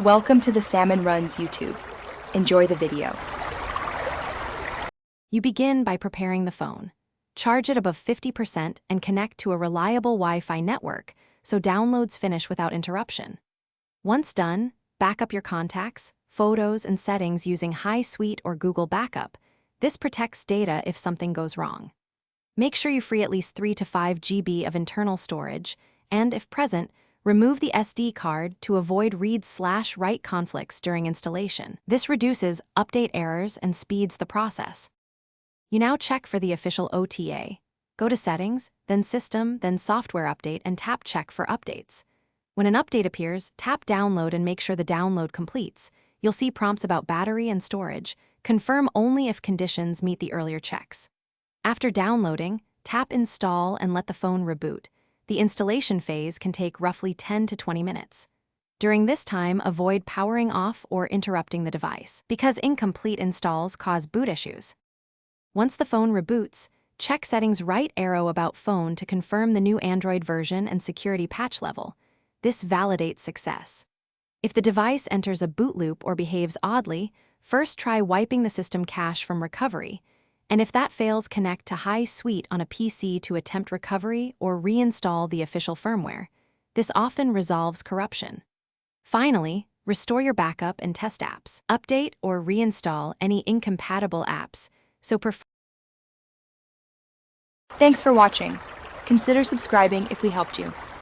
Welcome to the Salmon Runs YouTube. Enjoy the video. You begin by preparing the phone. Charge it above 50% and connect to a reliable Wi-Fi network so downloads finish without interruption. Once done, back up your contacts, photos, and settings using HiSuite or Google Backup. This protects data if something goes wrong. Make sure you free at least 3 to 5 GB of internal storage, and if present, remove the SD card to avoid read/write conflicts during installation. This reduces update errors and speeds the process. You now check for the official OTA. Go to Settings, then System, then Software Update, and tap Check for updates. When an update appears, tap Download and make sure the download completes. You'll see prompts about battery and storage. Confirm only if conditions meet the earlier checks. After downloading, tap Install and let the phone reboot. The installation phase can take roughly 10 to 20 minutes. During this time, avoid powering off or interrupting the device, because incomplete installs cause boot issues. Once the phone reboots, check Settings right arrow about phone to confirm the new Android version and security patch level. This validates success. If the device enters a boot loop or behaves oddly, first try wiping the system cache from recovery, and if that fails, connect to HiSuite on a PC to attempt recovery or reinstall the official firmware. This often resolves corruption. Finally, restore your backup and test apps. Update or reinstall any incompatible apps. Thanks for watching. Consider subscribing if we helped you.